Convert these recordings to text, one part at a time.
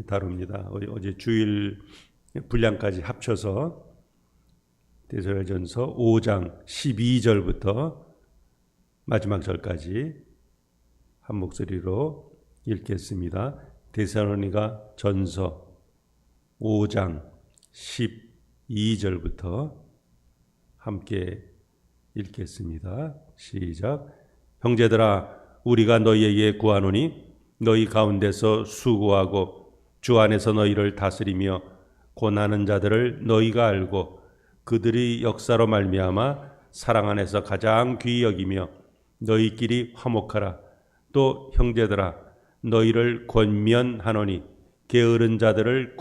다룹니다. 어제 주일 분량까지 합쳐서 데살로니가전서 5장 12절부터 마지막 절까지 한 목소리로 읽겠습니다. 데살로니가전서 5장 12절부터 함께 읽겠습니다. 시작. 형제들아, 우리가 너희에게 구하노니 너희 가운데서 수고하고 주 안에서 너희를 다스리며 고난하는 자들을 너희가 알고 그들의 역사로 말미암아 사랑 안에서 가장 귀히 여기며 너희끼리 화목하라. 또 형제들아, 너희를 권면하노니 게으른 자들을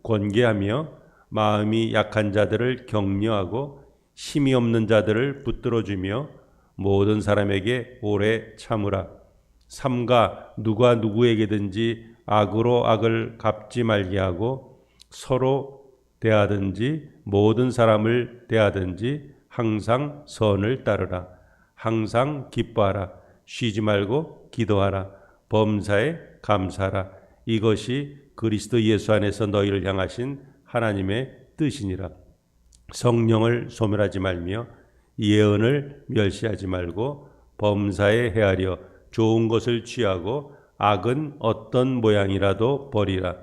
권계하며 마음이 약한 자들을 격려하고 힘이 없는 자들을 붙들어주며 모든 사람에게 오래 참으라. 삼가 누가 누구에게든지 악으로 악을 갚지 말게 하고 서로 대하든지 모든 사람을 대하든지 항상 선을 따르라. 항상 기뻐하라. 쉬지 말고 기도하라. 범사에 감사하라. 이것이 그리스도 예수 안에서 너희를 향하신 하나님의 뜻이니라. 성령을 소멸하지 말며 예언을 멸시하지 말고 범사에 헤아려 좋은 것을 취하고 악은 어떤 모양이라도 버리라.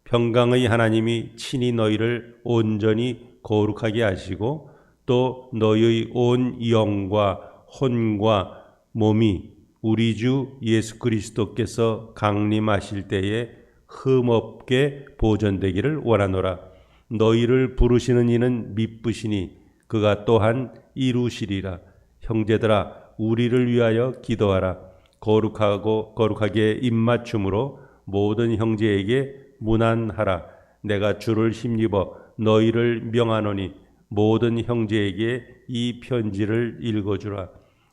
평강의 하나님이 친히 너희를 온전히 거룩하게 하시고 또 너희의 온 영과 혼과 몸이 우리 주 예수 그리스도께서 강림하실 때에 흠없게 보존되기를 원하노라. 너희를 부르시는 이는 미쁘시니 그가 또한 이루시리라. 형제들아, 우리를 위하여 기도하라. 거룩하게 입맞춤으로 모든 형제에게 문안하라. 내가 주를 힘입어 너희를 명하노니 모든 형제에게 이 편지를 읽어주라.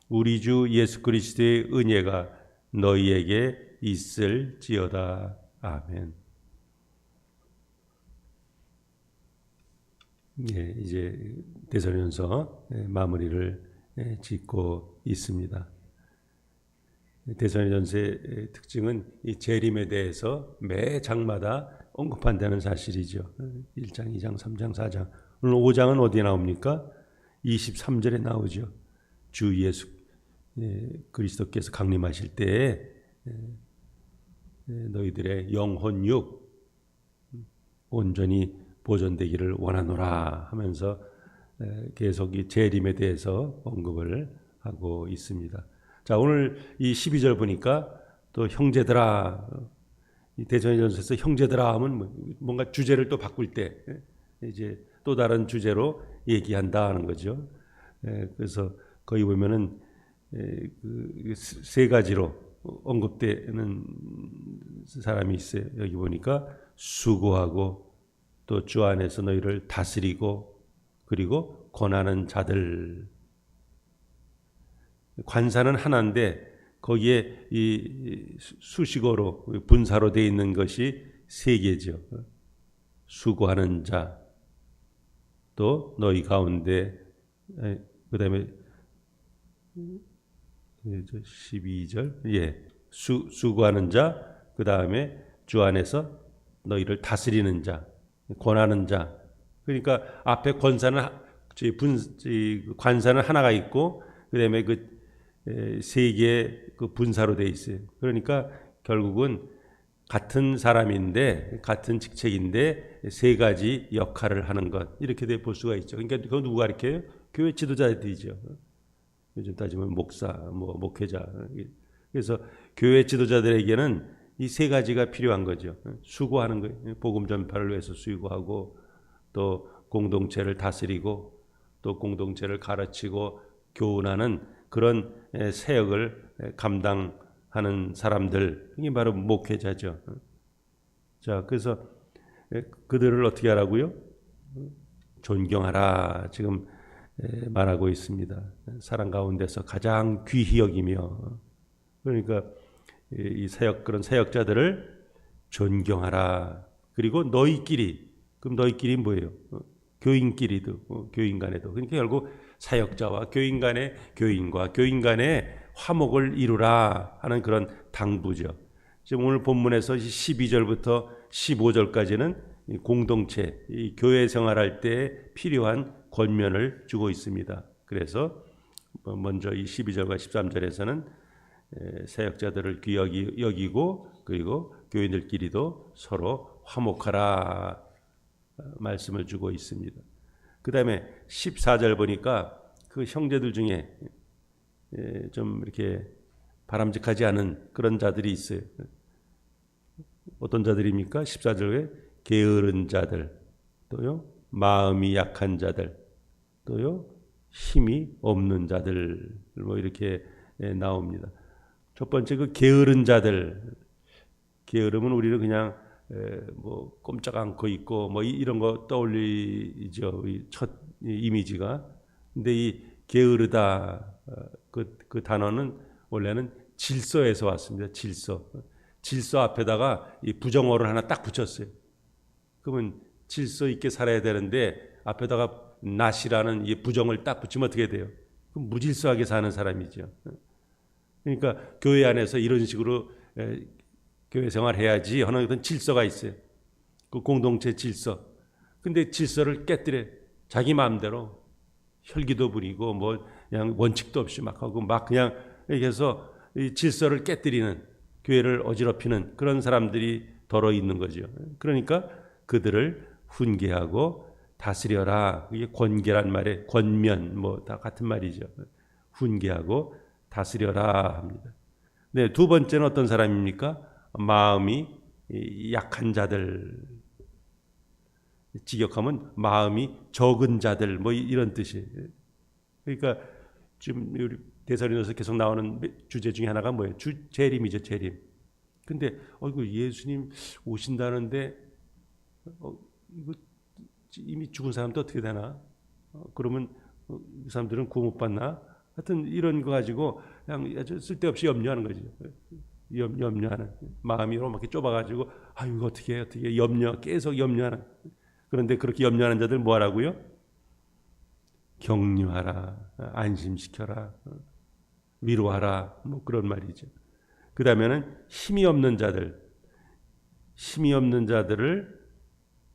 우리 주 예수 그리스도의 은혜가 너희에게 있을지어다. 아멘. 예, 이제 데살로니가전서 마무리를 짓고 있습니다. 데살로니가전서의 특징은 이 재림에 대해서 매 장마다 언급한다는 사실이죠. 1장, 2장, 3장, 4장. 오늘 5장은 어디에 나옵니까? 23절에 나오죠. 주 예수 그리스도께서 강림하실 때에 너희들의 영혼육 온전히 보존되기를 원하노라 하면서 계속 이 재림에 대해서 언급을 하고 있습니다. 자, 오늘 이 12절 보니까 또 형제들아, 이 데살로니가전서에서 형제들아 하면 뭔가 주제를 또 바꿀 때 이제 또 다른 주제로 얘기한다 하는 거죠. 그래서 거기 보면은 그 세 가지로 언급되는 사람이 있어요. 여기 보니까 수고하고 또 주 안에서 너희를 다스리고 그리고 권하는 자들. 관사는 하나인데 거기에 이 수식어로 분사로 되어 있는 것이 세 개죠. 수고하는 자, 또 너희 가운데, 그 다음에 12절, 수고하는 자, 그 다음에 주 안에서 너희를 다스리는 자, 권하는 자. 그러니까 앞에 관사는 하나가 있고, 그 다음에 그 세 개의 그 분사로 되어 있어요. 그러니까 결국은 같은 사람인데, 같은 직책인데 세 가지 역할을 하는 것, 이렇게 볼 수가 있죠. 그러니까 그건 누가 가르쳐요? 교회 지도자들이죠. 요즘 따지면 목사, 목회자. 그래서 교회 지도자들에게는 이 세 가지가 필요한 거죠. 수고하는 거예요. 복음 전파를 위해서 수고하고, 또 공동체를 다스리고, 또 공동체를 가르치고 교훈하는 그런 사역을 감당하는 사람들, 이게 바로 목회자죠. 자, 그래서 그들을 어떻게 하라고요? 존경하라 지금 말하고 있습니다. 사랑 가운데서 가장 귀히 여기며, 그러니까 이 그런 사역자들을 존경하라. 그리고 너희끼리, 그럼 너희끼리 뭐예요? 교인끼리도, 교인 간에도. 그러니까 결국 사역자와 교인 간의, 교인과 교인 간의 화목을 이루라 하는 그런 당부죠. 지금 오늘 본문에서 12절부터 15절까지는 공동체, 이 교회 생활할 때 필요한 권면을 주고 있습니다. 그래서 먼저 이 12절과 13절에서는 사역자들을 귀히 여기고 그리고 교인들끼리도 서로 화목하라 말씀을 주고 있습니다. 그 다음에 14절 보니까 그 형제들 중에 좀 이렇게 바람직하지 않은 그런 자들이 있어요. 어떤 자들입니까? 14절에 게으른 자들, 또요 마음이 약한 자들, 또요 힘이 없는 자들, 뭐 이렇게 나옵니다. 첫 번째 그 게으른 자들, 게으름은 우리는 그냥 뭐 꼼짝 않고 있고 뭐 이런 거 떠올리죠. 첫 이미지가. 근데 이 게으르다 그 단어는 원래는 질서에서 왔습니다. 질서 앞에다가 이 부정어를 하나 딱 붙였어요. 그러면 질서 있게 살아야 되는데 앞에다가 낫이라는 이 부정을 딱 붙이면 어떻게 돼요? 그럼 무질서하게 사는 사람이죠. 그러니까 교회 안에서 이런 식으로 교회 생활해야지 하는 어떤 질서가 있어요. 그 공동체 질서. 근데 질서를 깨뜨려 자기 마음대로 혈기도 부리고 뭐 그냥 원칙도 없이 막 하고 막 그냥 이렇게 해서 이 질서를 깨뜨리는, 교회를 어지럽히는 그런 사람들이 더러 있는 거죠. 그러니까 그들을 훈계하고 다스려라. 이게 권계란 말에 권면 뭐 다 같은 말이죠. 훈계하고 다스려라 합니다. 네, 두 번째는 어떤 사람입니까? 마음이 약한 자들. 직역하면 마음이 적은 자들 뭐 이런 뜻이에요. 그러니까 지금 우리 데살로니가서 계속 나오는 주제 중에 하나가 뭐예요? 재림이죠, 재림. 근데 이거 예수님 오신다는데 이거 이미 죽은 사람도 어떻게 되나? 그러면 이 사람들은 구원 못 받나? 하여튼 이런 거 가지고 그냥 아주 쓸데없이 염려하는 거죠. 염려하는 마음이 이렇게 좁아가지고 이거 어떻게 계속 염려하는. 그런데 그렇게 염려하는 자들 뭐 하라고요? 격려하라, 안심시켜라, 위로하라, 뭐 그런 말이죠. 그 다음에는 힘이 없는 자들을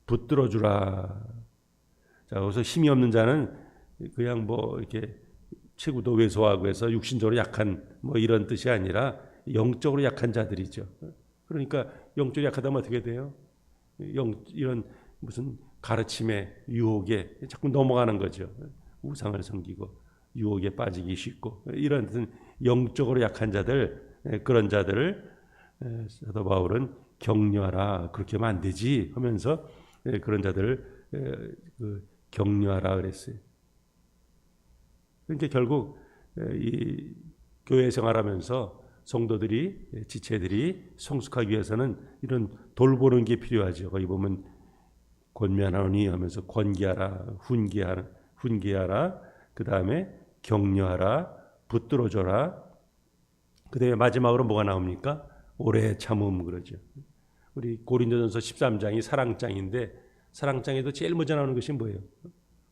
붙들어주라. 자, 여기서 힘이 없는 자는 그냥 뭐 이렇게 체구도 왜소하고 해서 육신적으로 약한 뭐 이런 뜻이 아니라 영적으로 약한 자들이죠. 그러니까 영적으로 약하다면 어떻게 돼요? 이런 무슨 가르침에 유혹에 자꾸 넘어가는 거죠. 우상을 섬기고 유혹에 빠지기 쉽고 이런 영적으로 약한 자들, 그런 자들을 사도 바울은 격려하라. 그렇게 하면 안 되지 하면서 그런 자들을 격려하라 그랬어요. 그러니까 결국 이 교회 생활하면서 성도들이, 지체들이 성숙하기 위해서는 이런 돌보는 게 필요하죠. 거기 보면 권면하노니 하면서 권기하라, 훈계하라, 그 다음에 격려하라, 붙들어줘라. 그 다음에 마지막으로 뭐가 나옵니까? 오래 참음 그러죠. 우리 고린도전서 13장이 사랑장인데 사랑장에도 제일 먼저 나오는 것이 뭐예요?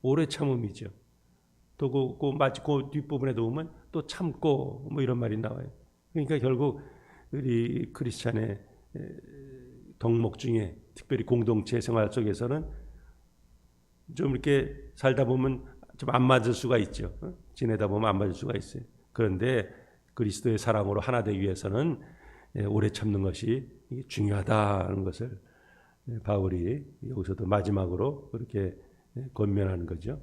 오래 참음이죠. 또 그 뒷부분에도 보면 또 참고 뭐 이런 말이 나와요. 그러니까 결국 우리 크리스찬의 덕목 중에 특별히 공동체 생활 속에서는 좀 이렇게 살다 보면 좀 안 맞을 수가 있죠. 지내다 보면 안 맞을 수가 있어요. 그런데 그리스도의 사랑으로 하나 되기 위해서는 오래 참는 것이 중요하다는 것을 바울이 여기서도 마지막으로 그렇게 권면하는 거죠.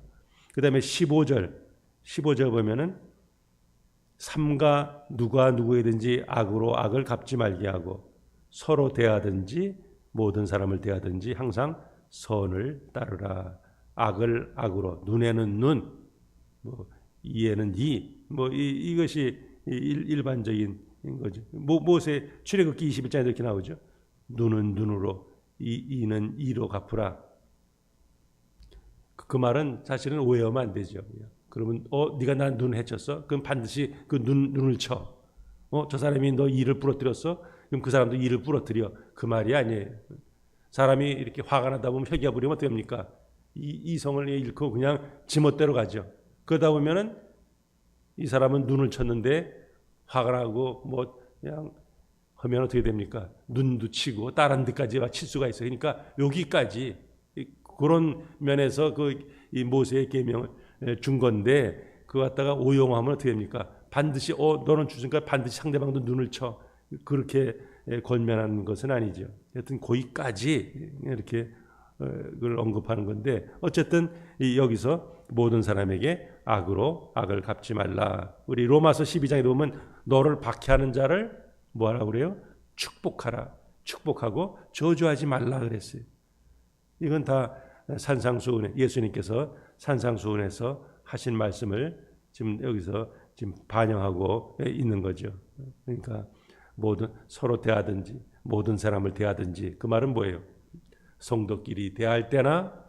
그 다음에 15절 보면은 삼가 누가 누구에든지 악으로 악을 갚지 말게 하고 서로 대하든지 모든 사람을 대하든지 항상 선을 따르라. 악을 악으로, 눈에는 눈, 뭐 이에는 이, 뭐 이것이 일반적인 거죠. 모세 출애굽기 21장에 이렇게 나오죠. 눈은 눈으로, 이는 이로 갚으라. 그 말은 사실은 오해하면 안 되죠. 그러면 네가 난 눈 해쳤어? 그럼 반드시 그 눈을 쳐. 저 사람이 너 이를 부러뜨렸어? 그럼 그 사람도 이를 부러뜨려. 그 말이 아니에요. 사람이 이렇게 화가 나다 보면 혈기가 부리면 어떻게 합니까? 이성을 잃고 그냥 지멋대로 가죠. 그러다 보면은 이 사람은 눈을 쳤는데 화가 나고 뭐 그냥 하면 어떻게 됩니까? 눈도 치고 다른 데까지 칠 수가 있어요. 그러니까 여기까지 그런 면에서 이 모세의 계명을 준 건데 그거 갖다가 오용하면 어떻게 됩니까? 반드시 너는 주니까 반드시 상대방도 눈을 쳐 그렇게 권면하는 것은 아니죠. 여튼 거기까지 이렇게 그걸 언급하는 건데 어쨌든 여기서 모든 사람에게 악으로 악을 갚지 말라. 우리 로마서 12장에 보면 너를 박해하는 자를 뭐하라 그래요? 축복하라. 축복하고 저주하지 말라 그랬어요. 이건 다 산상수훈에 예수님께서 산상수훈에서 하신 말씀을 지금 여기서 지금 반영하고 있는 거죠. 그러니까 모든 서로 대하든지 모든 사람을 대하든지 그 말은 뭐예요? 성도끼리 대할 때나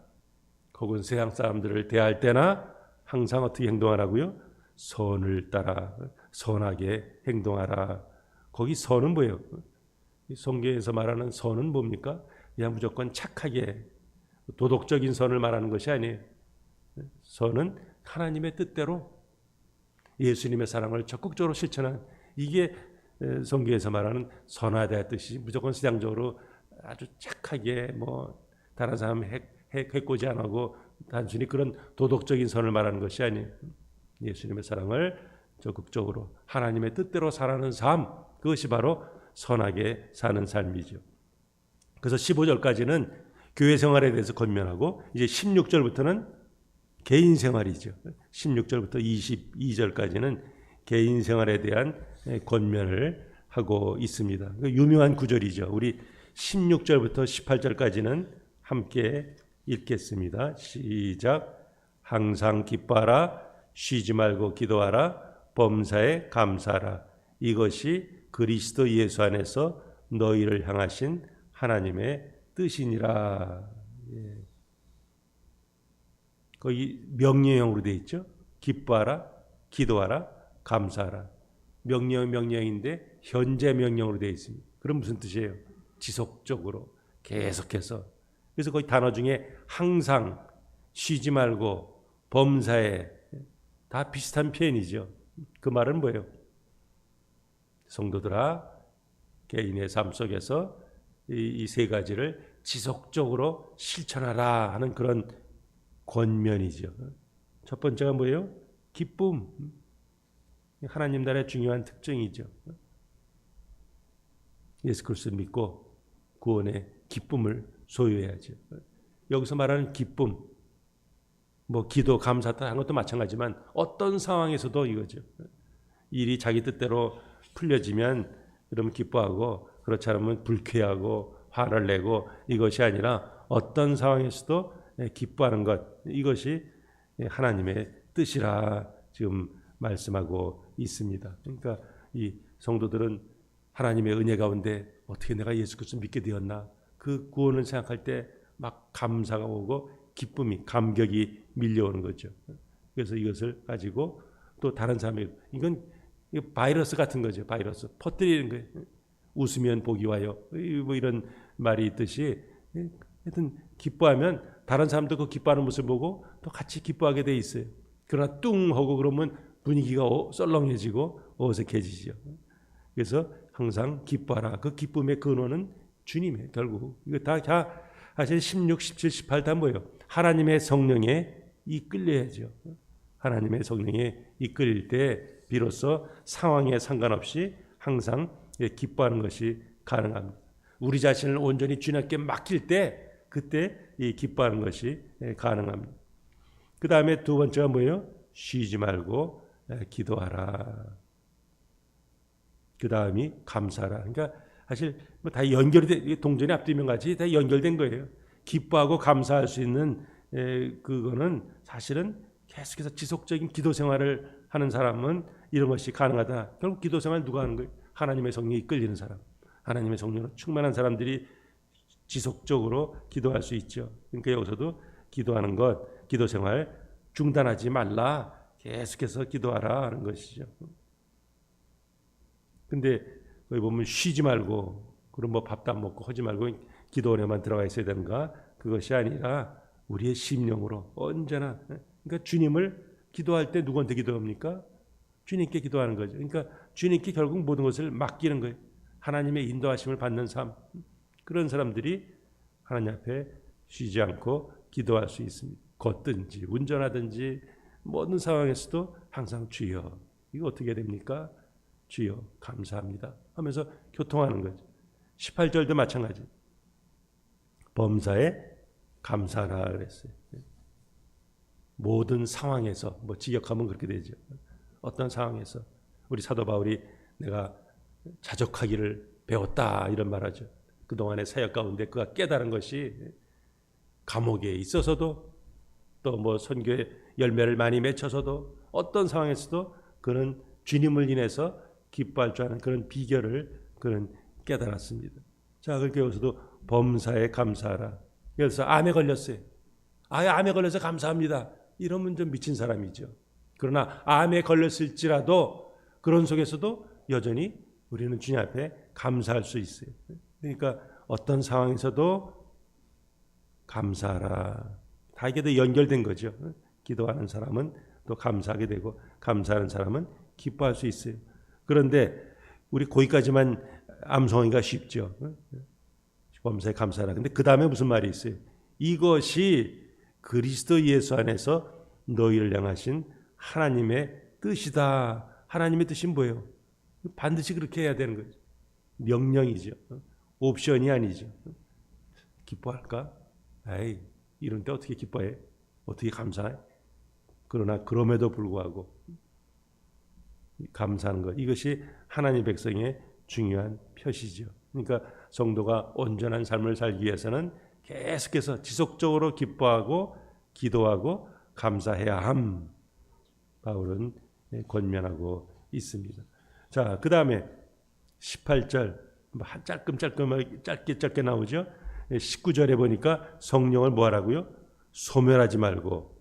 혹은 세상 사람들을 대할 때나 항상 어떻게 행동하라고요? 선을 따라 선하게 행동하라. 거기 선은 뭐예요? 성경에서 말하는 선은 뭡니까? 그냥 무조건 착하게 도덕적인 선을 말하는 것이 아니에요. 선은 하나님의 뜻대로 예수님의 사랑을 적극적으로 실천한 이게 성경에서 말하는 선하다 뜻이 무조건 시장적으로 아주 착하게 뭐 다른 사람 해코지 안 하고 단순히 그런 도덕적인 선을 말하는 것이 아니에요. 예수님의 사랑을 적극적으로 하나님의 뜻대로 살아가는 삶 그것이 바로 선하게 사는 삶이죠. 그래서 15절까지는 교회 생활에 대해서 권면하고 이제 16절부터는 개인 생활이죠. 16절부터 22절까지는 개인 생활에 대한 권면을 하고 있습니다. 유명한 구절이죠. 우리 16절부터 18절까지는 함께 읽겠습니다. 시작. 항상 기뻐하라. 쉬지 말고 기도하라. 범사에 감사하라. 이것이 그리스도 예수 안에서 너희를 향하신 하나님의 뜻이니라. 예. 거기 명령형으로 되어 있죠. 기뻐하라, 기도하라, 감사하라. 명령인데 현재 명령으로 되어 있습니다. 그럼 무슨 뜻이에요? 지속적으로 계속해서. 그래서 거기 단어 중에 항상, 쉬지 말고, 범사에 다 비슷한 표현이죠. 그 말은 뭐예요? 성도들아, 개인의 삶 속에서 이 세 가지를 지속적으로 실천하라 하는 그런 권면이죠. 첫 번째가 뭐예요? 기쁨. 하나님 나라의 중요한 특징이죠. 예수 그리스도를 믿고 구원의 기쁨을 소유해야죠. 여기서 말하는 기쁨, 뭐 기도, 감사 하는 것도 마찬가지지만 어떤 상황에서도 이거죠. 일이 자기 뜻대로 풀려지면 그러면 기뻐하고 그렇지 않으면 불쾌하고 화를 내고 이것이 아니라 어떤 상황에서도 기뻐하는 것 이것이 하나님의 뜻이라 지금 말씀하고 있습니다. 그러니까 이 성도들은 하나님의 은혜 가운데 어떻게 내가 예수 그리스도 믿게 되었나 그 구원을 생각할 때 막 감사가 오고 기쁨이 감격이 밀려오는 거죠. 그래서 이것을 가지고 또 다른 사람이 이건 바이러스 같은 거죠. 바이러스 퍼뜨리는 거예요. 웃으면 복이 와요. 뭐 이런 말이 있듯이 하여튼 기뻐하면 다른 사람도 그 기뻐하는 모습을 보고 또 같이 기뻐하게 돼 있어요. 그러나 뚱 하고 그러면 분위기가 썰렁해지고 어색해지죠. 그래서 항상 기뻐하라. 그 기쁨의 근원은 주님의 결국 이거 다 사실 16, 17, 18 다 뭐예요? 하나님의 성령에 이끌려야죠. 하나님의 성령에 이끌릴 때 비로소 상황에 상관없이 항상 기뻐하는 것이 가능합니다. 우리 자신을 온전히 주님께 맡길 때 그때 이 기뻐하는 것이 가능합니다. 그 다음에 두 번째가 뭐예요? 쉬지 말고 기도하라. 그 다음이 감사하라. 그러니까 사실 다 연결이 동전이 앞뒤면 같이 다 연결된 거예요. 기뻐하고 감사할 수 있는 그거는 사실은 계속해서 지속적인 기도 생활을 하는 사람은 이런 것이 가능하다. 결국 기도 생활 누가 하는 거예요? 하나님의 성령이 이끌리는 사람. 하나님의 성령으로 충만한 사람들이 지속적으로 기도할 수 있죠. 그러니까 여기서도 기도하는 것, 기도 생활 중단하지 말라. 계속해서 기도하라 하는 것이죠. 근데 거기 보면 쉬지 말고 그럼 뭐 밥도 안 먹고 하지 말고 기도원에만 들어가 있어야 되는가? 그것이 아니라 우리의 심령으로 언제나 그러니까 주님을 기도할 때 누구한테 기도합니까? 주님께 기도하는 거죠. 그러니까 주님께 결국 모든 것을 맡기는 거예요. 하나님의 인도하심을 받는 삶, 그런 사람들이 하나님 앞에 쉬지 않고 기도할 수 있습니다. 걷든지 운전하든지 모든 상황에서도 항상 주여, 이거 어떻게 됩니까? 주여 감사합니다 하면서 교통하는 거죠. 18절도 마찬가지. 범사에 감사하라 그랬어요. 모든 상황에서, 뭐 직역하면 그렇게 되죠. 어떤 상황에서 우리 사도 바울이 내가 자족하기를 배웠다 이런 말하죠. 그동안의 사역 가운데 그가 깨달은 것이 감옥에 있어서도 또 뭐 선교의 열매를 많이 맺혀서도 어떤 상황에서도 그는 주님을 인해서 기뻐할 줄 아는 그런 비결을 그는 깨달았습니다. 자, 그렇게 여기서도 범사에 감사하라. 그래서 암에 걸렸어요. 암에 걸려서 감사합니다. 이러면 좀 미친 사람이죠. 그러나 암에 걸렸을지라도 그런 속에서도 여전히 우리는 주님 앞에 감사할 수 있어요. 그러니까 어떤 상황에서도 감사하라. 다 이게 다 연결된 거죠. 기도하는 사람은 또 감사하게 되고 감사하는 사람은 기뻐할 수 있어요. 그런데 우리 거기까지만 암송하기가 쉽죠. 범사에 감사하라. 근데 그 다음에 무슨 말이 있어요? 이것이 그리스도 예수 안에서 너희를 향하신 하나님의 뜻이다. 하나님의 뜻이 뭐예요? 반드시 그렇게 해야 되는 거죠. 명령이죠. 옵션이 아니죠. 기뻐할까? 에이, 이런 때 어떻게 기뻐해? 어떻게 감사해? 그러나 그럼에도 불구하고 감사하는 것, 이것이 하나님 백성의 중요한 표시죠. 그러니까 성도가 온전한 삶을 살기 위해서는 계속해서 지속적으로 기뻐하고 기도하고 감사해야 함, 바울은 권면하고 있습니다. 자, 그 다음에 18절 짧게 나오죠. 19절에 보니까 성령을 뭐하라고요? 소멸하지 말고,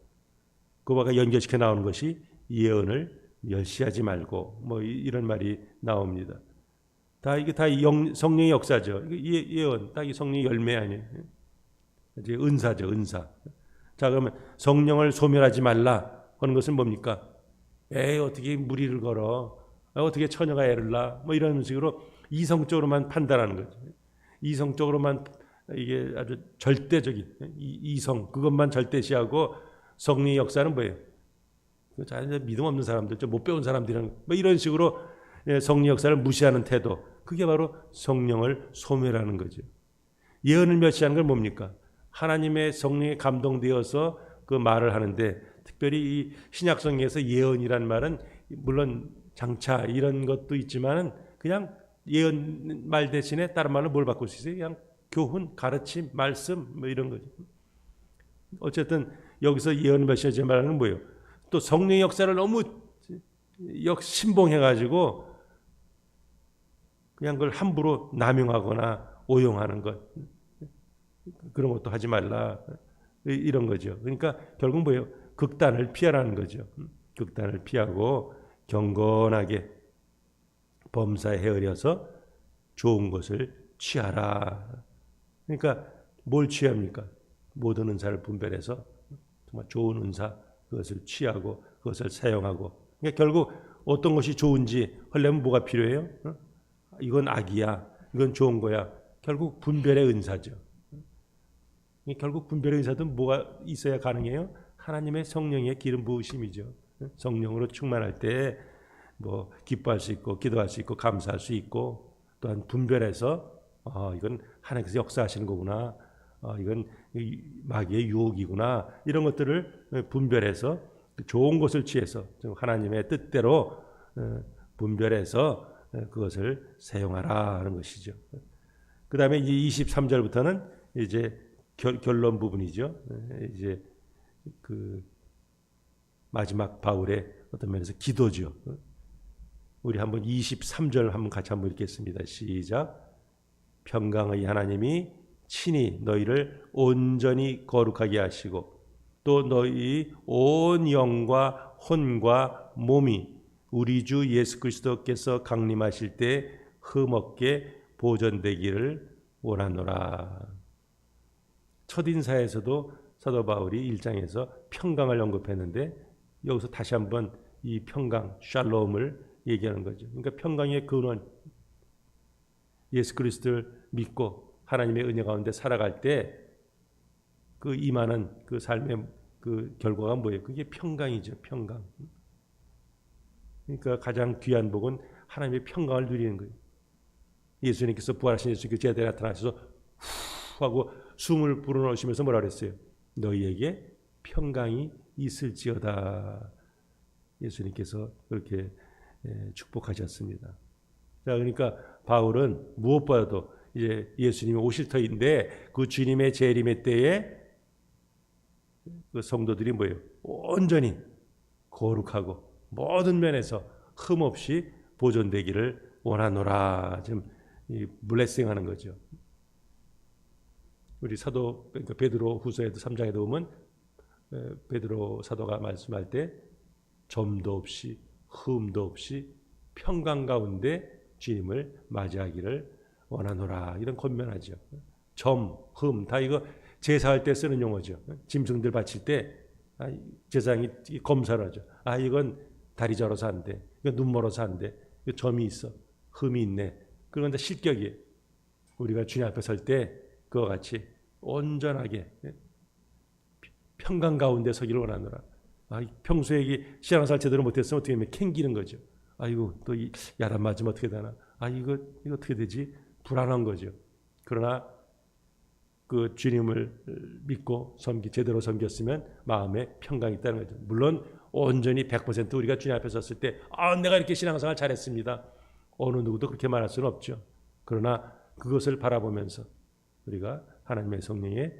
그와 연결시켜 나오는 것이 예언을 멸시하지 말고, 뭐 이런 말이 나옵니다. 이게 다 성령의 역사죠. 예언, 딱 이 성령의 열매 아니에요. 이제 은사죠, 은사. 자, 그러면 성령을 소멸하지 말라 하는 것은 뭡니까? 어떻게 무리를 걸어? 어떻게 처녀가 애를 낳아? 뭐 이런 식으로 이성적으로만 판단하는 거죠. 이성적으로만, 이게 아주 절대적인 이성, 그것만 절대시하고 성령의 역사는 뭐예요? 믿음 없는 사람들, 좀 못 배운 사람들이랑 뭐 이런 식으로 성령 역사를 무시하는 태도, 그게 바로 성령을 소멸하는 거죠. 예언을 멸시하는 건 뭡니까? 하나님의 성령에 감동되어서 그 말을 하는데, 특별히 이 신약성경에서 예언이란 말은 물론 장차 이런 것도 있지만은 그냥 예언 말 대신에 다른 말로 뭘 바꿀 수 있어요? 그냥 교훈, 가르침, 말씀 뭐 이런 거죠. 어쨌든 여기서 예언을 멸시하지 말라는 뭐예요? 또 성령의 역사를 너무 신봉해가지고 그냥 그걸 함부로 남용하거나 오용하는 것, 그런 것도 하지 말라, 이런 거죠. 그러니까 결국 뭐예요? 극단을 피하라는 거죠. 극단을 피하고 경건하게 범사에 헤어려서 좋은 것을 취하라. 그러니까 뭘 취합니까? 모든 은사를 분별해서 정말 좋은 은사, 그것을 취하고 그것을 사용하고. 그러니까 결국 어떤 것이 좋은지 하려면 뭐가 필요해요? 이건 악이야, 이건 좋은 거야. 결국 분별의 은사죠. 결국 분별의 은사도 뭐가 있어야 가능해요? 하나님의 성령의 기름 부으심이죠. 성령으로 충만할 때 뭐 기뻐할 수 있고 기도할 수 있고 감사할 수 있고, 또한 분별해서 이건 하나님께서 역사하시는 거구나, 이건 마귀의 유혹이구나, 이런 것들을 분별해서 좋은 것을 취해서 하나님의 뜻대로 분별해서 그것을 사용하라 하는 것이죠. 그 다음에 이제 23절부터는 이제 결론 부분이죠. 이제 그 마지막 바울의 어떤 면에서 기도죠. 우리 한번 23절 한번 같이 한번 읽겠습니다. 시작. 평강의 하나님이 친히 너희를 온전히 거룩하게 하시고 또 너희 온 영과 혼과 몸이 우리 주 예수 그리스도께서 강림하실 때 흠없게 보존되기를 원하노라. 첫인사에서도 사도 바울이 1장에서 평강을 언급했는데, 여기서 다시 한번 이 평강, 샬롬을 얘기하는 거죠. 그러니까 평강의 근원, 예수 그리스도를 믿고 하나님의 은혜 가운데 살아갈 때 그 임하는 그 삶의 그 결과가 뭐예요? 그게 평강이죠. 평강. 그러니까 가장 귀한 복은 하나님의 평강을 누리는 거예요. 예수님께서 부활하신 예수님께서 제자들에 나타나셔서 후 하고 숨을 불어넣으시면서 뭐라 그랬어요? 너희에게 평강이 있을지어다. 예수님께서 그렇게 축복하셨습니다. 자, 그러니까 바울은 무엇보다도 이제 예수님이 오실 터인데 그 주님의 재림의 때에 그 성도들이 뭐예요? 온전히 거룩하고 모든 면에서 흠없이 보존되기를 원하노라. 지금 이 블레싱하는 거죠. 우리 사도 그러니까 베드로 후서에도 3장에도 보면 베드로 사도가 말씀할 때 점도 없이 흠도 없이 평강 가운데 주님을 맞이하기를 원하노라. 이런 권면하죠. 점, 흠 다 이거 제사할 때 쓰는 용어죠. 짐승들 바칠 때 제사장이 검사를 하죠. 이건 다리 저러서 안 돼. 이건 눈 멀어서 안 돼. 이거 점이 있어. 흠이 있네. 그런 건 다 실격이에요. 우리가 주님 앞에 설 때 그와 같이 온전하게 평강 가운데 서기를 원하노라. 평소에 신앙생활 제대로 못했으면 어떻게 하면 캥기는 거죠. 아이고 또 야단 맞으면 어떻게 되나. 이거 어떻게 되지? 불안한 거죠. 그러나 그 주님을 믿고 제대로 섬겼으면 마음에 평강이 있다는 거죠. 물론 온전히 100% 우리가 주님 앞에 섰을 때 내가 이렇게 신앙생활 잘했습니다. 어느 누구도 그렇게 말할 수는 없죠. 그러나 그것을 바라보면서 우리가 하나님의 성령에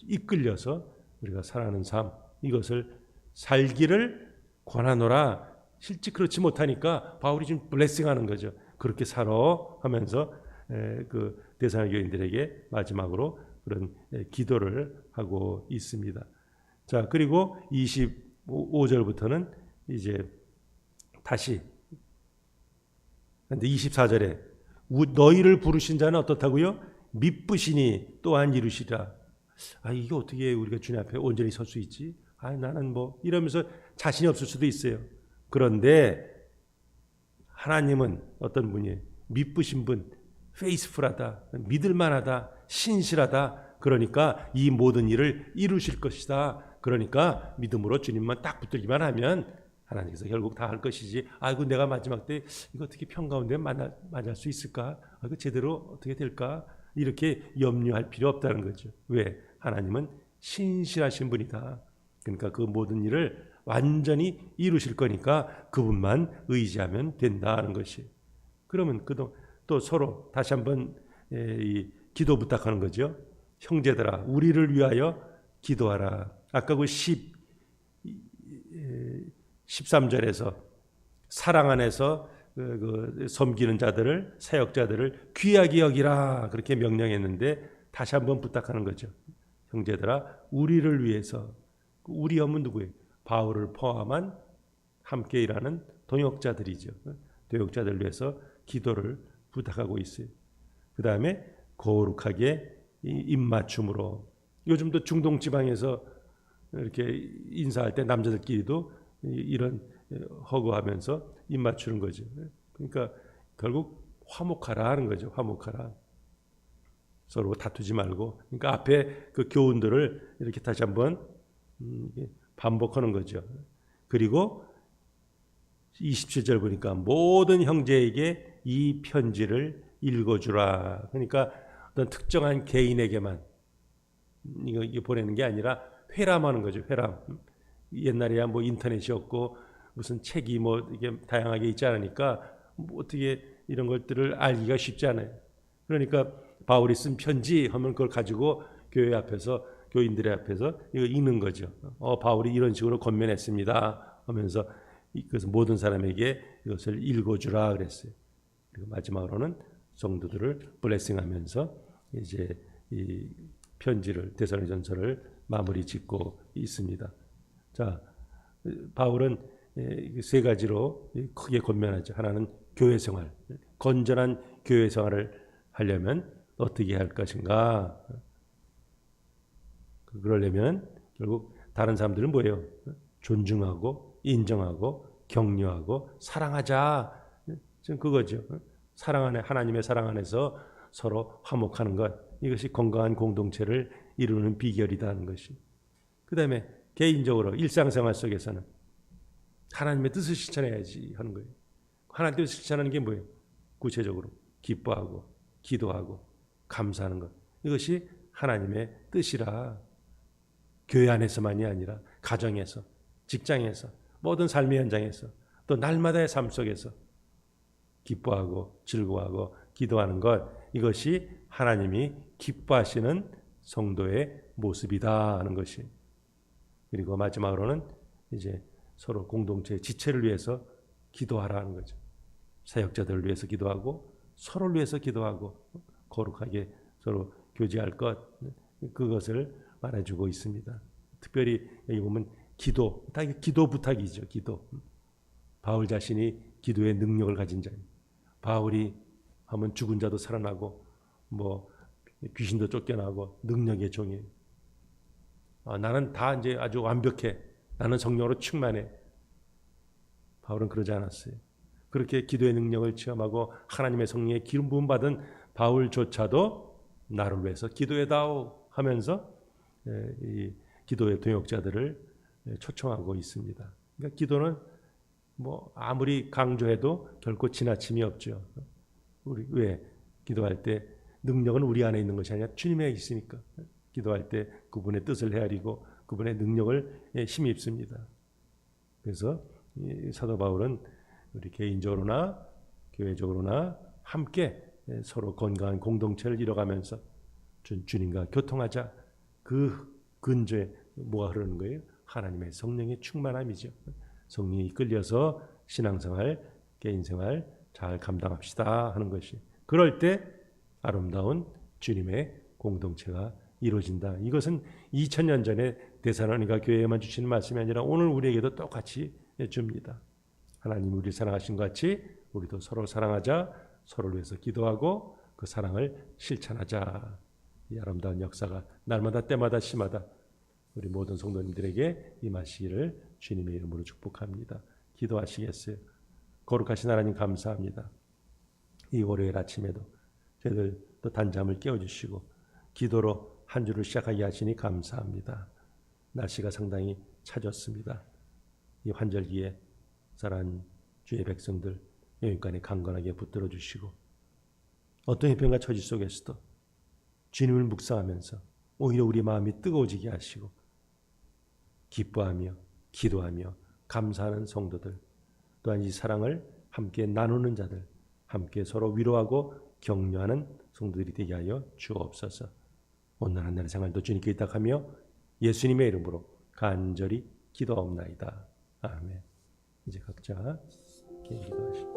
이끌려서 우리가 살아가는 삶, 이것을 살기를 권하노라. 실제 그렇지 못하니까 바울이 지금 블레싱하는 거죠. 그렇게 살아 하면서 그 데살로니가 교인들에게 마지막으로 그런 기도를 하고 있습니다. 자, 그리고 25절부터는 이제 다시 근데 24절에 너희를 부르신 자는 어떻다고요? 미쁘시니 또한 이루시라. 이게 어떻게 우리가 주님 앞에 온전히 설 수 있지? 나는 뭐 이러면서 자신이 없을 수도 있어요. 그런데 하나님은 어떤 분이에요? 미쁘신 분, 페이스풀하다, 믿을만하다, 신실하다. 그러니까 이 모든 일을 이루실 것이다. 그러니까 믿음으로 주님만 딱 붙들기만 하면 하나님께서 결국 다 할 것이지. 아이고 내가 마지막 때 이거 어떻게 평가운데 만날 수 있을까? 이거 제대로 어떻게 될까? 이렇게 염려할 필요 없다는 거죠. 왜? 하나님은 신실하신 분이다. 그러니까 그 모든 일을 완전히 이루실 거니까 그분만 의지하면 된다는 것이. 그러면 또 서로 다시 한번 이 기도 부탁하는 거죠. 형제들아, 우리를 위하여 기도하라. 아까 그 13절에서 사랑 안에서 그 섬기는 자들을, 사역자들을 귀하게 여기라 그렇게 명령했는데 다시 한번 부탁하는 거죠. 형제들아, 우리를 위해서. 우리 하면 누구예요? 바울을 포함한 함께 일하는 동역자들이죠. 동역자들을 위해서 기도를 부탁하고 있어요. 그 다음에 거룩하게 입맞춤으로. 요즘도 중동 지방에서 이렇게 인사할 때 남자들끼리도 이런 허구하면서 입맞추는 거죠. 그러니까 결국 화목하라 하는 거죠. 화목하라. 서로 다투지 말고. 그러니까 앞에 그 교훈들을 이렇게 다시 한번 반복하는 거죠. 그리고 27절 보니까 모든 형제에게 이 편지를 읽어주라. 그러니까 어떤 특정한 개인에게만 이거 보내는 게 아니라 회람하는 거죠. 회람. 옛날에야 뭐 인터넷이 없고 무슨 책이 뭐 이게 다양하게 있지 않으니까 뭐 어떻게 이런 것들을 알기가 쉽지 않아요. 그러니까 바울이 쓴 편지 하면 그걸 가지고 교회 앞에서 교인들의 앞에서 이거 읽는 거죠. 바울이 이런 식으로 권면했습니다 하면서 그래서 모든 사람에게 이것을 읽어주라 그랬어요. 그리고 마지막으로는 성도들을 블레싱하면서 이제 이 편지를 데살로니가전서를 마무리 짓고 있습니다. 자, 바울은 세 가지로 크게 권면하죠. 하나는 교회 생활, 건전한 교회 생활을 하려면 어떻게 할 것인가? 그러려면 결국 다른 사람들은 뭐예요? 존중하고 인정하고 격려하고 사랑하자. 지금 그거죠. 사랑 안에, 하나님의 사랑 안에서 서로 화목하는 것, 이것이 건강한 공동체를 이루는 비결이다는 것이. 그 다음에 개인적으로 일상생활 속에서는 하나님의 뜻을 실천해야지 하는 거예요. 하나님의 뜻을 실천하는 게 뭐예요? 구체적으로 기뻐하고 기도하고 감사하는 것, 이것이 하나님의 뜻이라. 교회 안에서만이 아니라 가정에서, 직장에서, 모든 삶의 현장에서, 또 날마다의 삶 속에서 기뻐하고 즐거워하고 기도하는 것, 이것이 하나님이 기뻐하시는 성도의 모습이다 하는 것이. 그리고 마지막으로는 이제 서로 공동체의 지체를 위해서 기도하라는 거죠. 사역자들을 위해서 기도하고 서로를 위해서 기도하고 거룩하게 서로 교제할 것, 그것을 말해주고 있습니다. 특별히 여기 보면 기도, 다 기도 부탁이죠. 기도. 바울 자신이 기도의 능력을 가진 자입니다. 바울이 하면 죽은 자도 살아나고 뭐 귀신도 쫓겨나고 능력의 종이에요. 나는 다 이제 아주 완벽해. 나는 성령으로 충만해. 바울은 그러지 않았어요. 그렇게 기도의 능력을 체험하고 하나님의 성령의 기름 부음 받은 바울조차도 나를 위해서 기도해다오 하면서 이 기도의 동역자들을 초청하고 있습니다. 그러니까 기도는 뭐 아무리 강조해도 결코 지나침이 없죠. 우리 왜 기도할 때 능력은 우리 안에 있는 것이 아니라 주님에 있으니까 기도할 때 그분의 뜻을 헤아리고 그분의 능력을 힘입습니다. 그래서 사도 바울은 우리 개인적으로나 교회적으로나 함께 서로 건강한 공동체를 이뤄가면서 주님과 교통하자. 그 근저에 뭐가 흐르는 거예요? 하나님의 성령의 충만함이죠. 성령이 이끌려서 신앙생활, 개인생활 잘 감당합시다 하는 것이. 그럴 때 아름다운 주님의 공동체가 이루어진다. 이것은 2000년 전에 데살로니가 교회에만 주시는 말씀이 아니라 오늘 우리에게도 똑같이 줍니다. 하나님 우리를 사랑하신 것 같이 우리도 서로 사랑하자. 서로를 위해서 기도하고 그 사랑을 실천하자. 이 아름다운 역사가 날마다 때마다 시마다 우리 모든 성도님들에게 임하시기를 주님의 이름으로 축복합니다. 기도하시겠어요? 거룩하신 하나님 감사합니다. 이 월요일 아침에도 저희들 또 단잠을 깨워주시고 기도로 한 주를 시작하게 하시니 감사합니다. 날씨가 상당히 차졌습니다. 이 환절기에 살아난 주의 백성들 여기까지 강건하게 붙들어 주시고 어떤 형편과 처지 속에서도 주님을 묵상하면서 오히려 우리 마음이 뜨거워지게 하시고 기뻐하며 기도하며 감사하는 성도들, 또한 이 사랑을 함께 나누는 자들, 함께 서로 위로하고 격려하는 성도들이 되게 하여 주옵소서. 오늘 한 날의 생활도 주님께 의탁하며 예수님의 이름으로 간절히 기도하옵나이다. 아멘. 이제 각자 기도하십시오.